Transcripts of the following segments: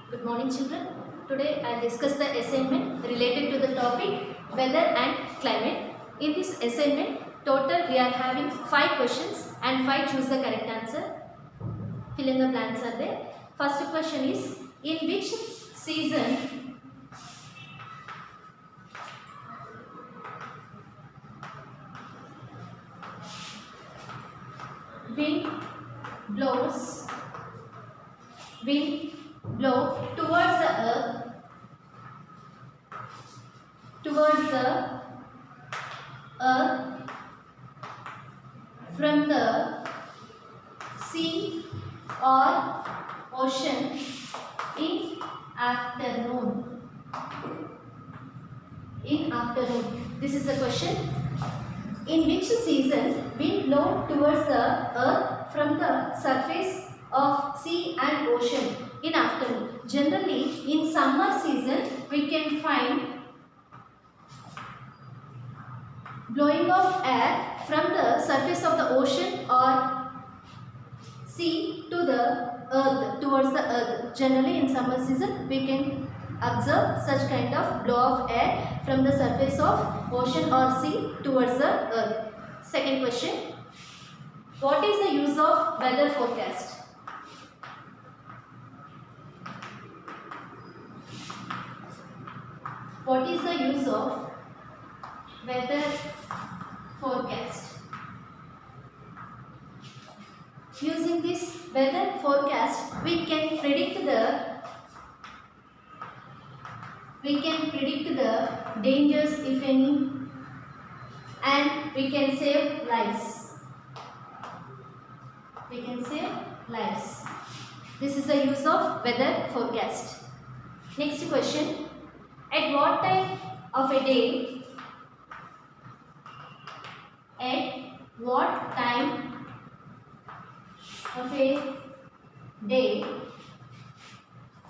Good morning children. Today I will discuss the assignment related to the topic weather and climate. In this assignment, total we are having 5 questions and 5 choose the correct answer. Fill in the blanks are there. First question is, in which season wind blow towards the earth from the sea or ocean in afternoon. This is the question. In which season wind blow towards the earth from the surface of sea and ocean in afternoon? Generally, in summer season, we can find blowing of air from the surface of the ocean or sea to the earth, towards the earth. Generally, in summer season, we can observe such kind of blow of air from the surface of ocean or sea towards the earth. Second question. What is the use of weather forecast? What is the use of weather forecast? Using this weather forecast, we can predict the dangers, if any, and we can save lives. This is the use of weather forecast. Next question. At what time of a day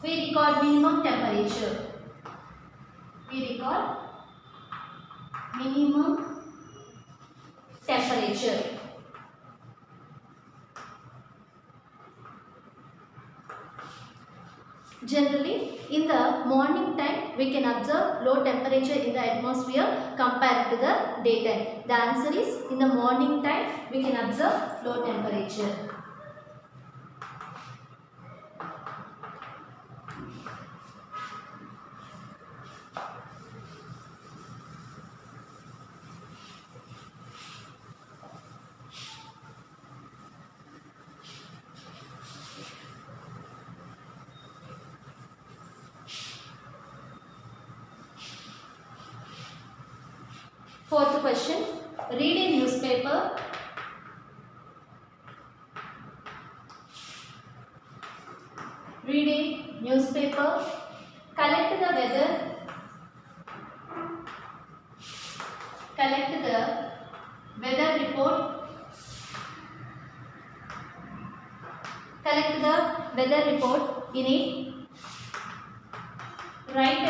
we record minimum temperature? Generally, in the morning time, we can observe low temperature in the atmosphere compared to the daytime. The answer is, in the morning time, we can observe low temperature. Fourth question. Read a newspaper. Collect the weather report in it. Write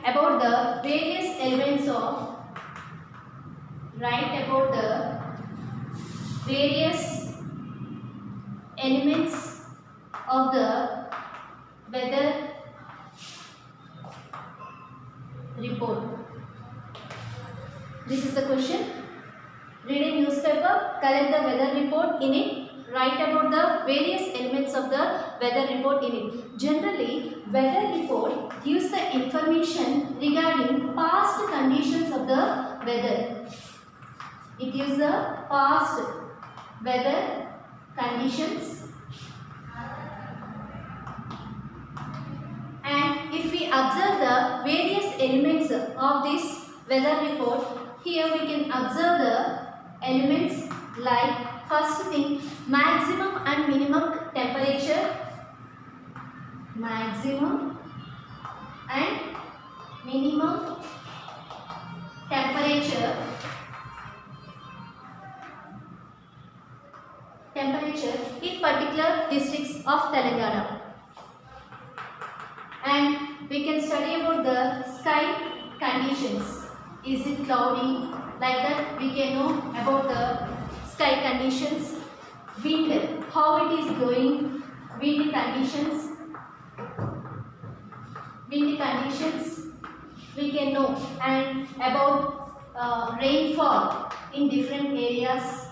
about the various elements of the weather report. This is the question. Read a newspaper, collect the weather report in it, write about the various elements of the weather report in it. Generally, weather report gives the information regarding past conditions of the weather. It gives the past weather conditions, and if we observe the various elements of this weather report, here we can observe the elements like, first thing, maximum and minimum temperature. In particular districts of Telangana. And we can study about the sky conditions. Is it cloudy? Like that we can know about the sky conditions. wind, how it is blowing, wind conditions, we can know, and about rainfall in different areas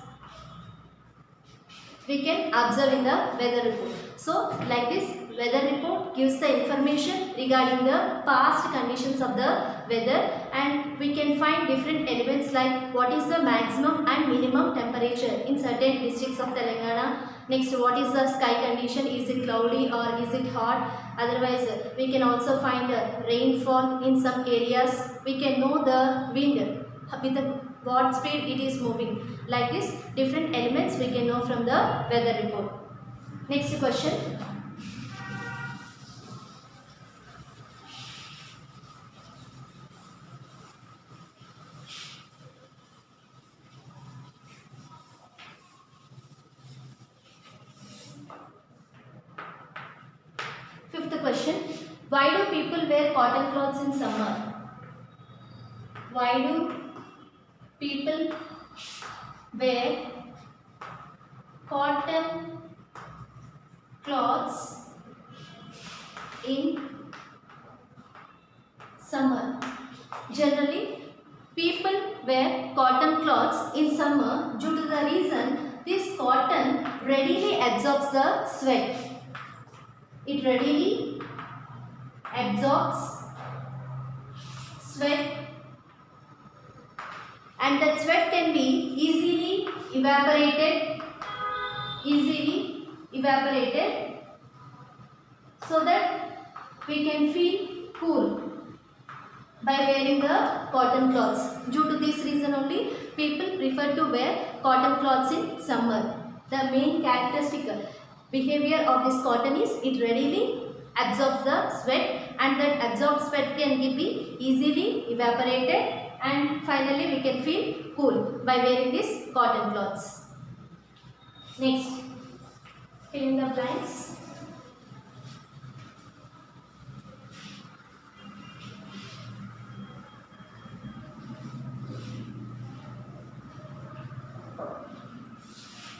we can observe in the weather report. So like this, weather report gives the information regarding the past conditions of the weather, and we can find different elements like what is the maximum and minimum temperature in certain districts of Telangana. Next, what is the sky condition, is it cloudy or is it hot? Otherwise, we can also find rainfall in some areas. We can know the wind with what speed it is moving. Like this, different elements we can know from the weather report. Next question. Fifth question. Why do people wear cotton clothes in summer? Why do people wear cotton cloths in summer? Generally, people wear cotton cloths in summer due to the reason this cotton readily absorbs the sweat. It readily absorbs sweat, and that sweat can be easily evaporated so that we can feel cool by wearing the cotton cloths. Due to this reason only, people prefer to wear cotton cloths in summer. The main characteristic behavior of this cotton is it readily absorbs the sweat, and that absorbed sweat can be easily evaporated, and finally we can feel cool by wearing these cotton cloths. Next, fill in the blanks.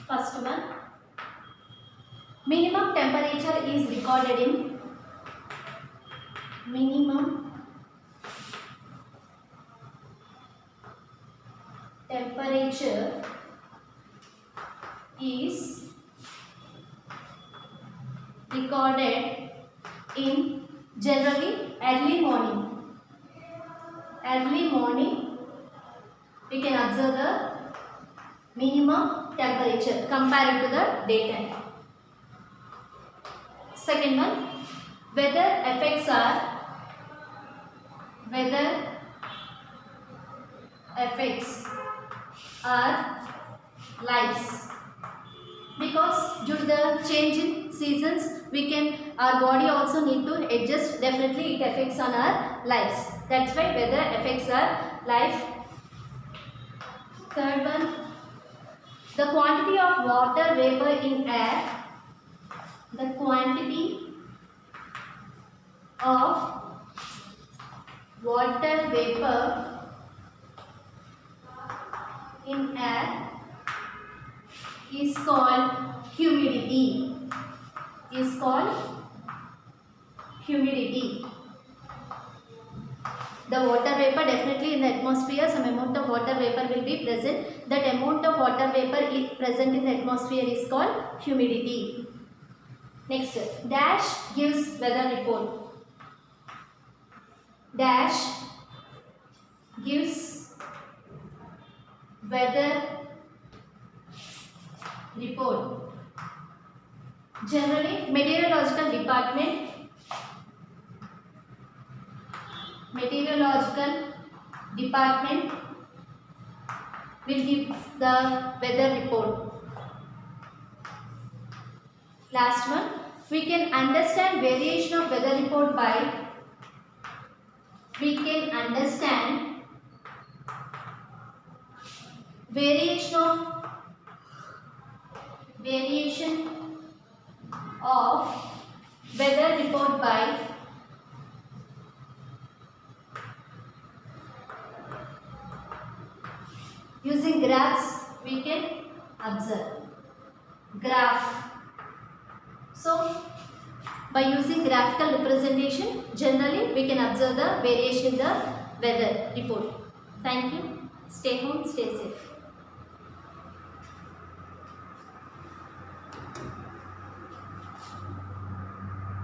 First one, minimum temperature is recorded in generally early morning. Early morning we can observe the minimum temperature compared to the daytime. Second one, weather effects are lives, because due to the change in seasons our body also need to adjust. Definitely it affects on our lives. That's why weather affects our life. Third one, the quantity of water vapor in air. The quantity of water vapor in air is called humidity. The water vapor, definitely in the atmosphere some amount of water vapor will be present. That amount of water vapor is present in the atmosphere is called humidity. Next, dash gives weather report. Dash gives weather report. Generally, meteorological department will give the weather report. Last one, we can understand variation of weather report by variation of weather report by using graphs we can observe. graph. So, by using graphical representation, generally we can observe the variation in the weather report. Thank you. Stay home, stay safe.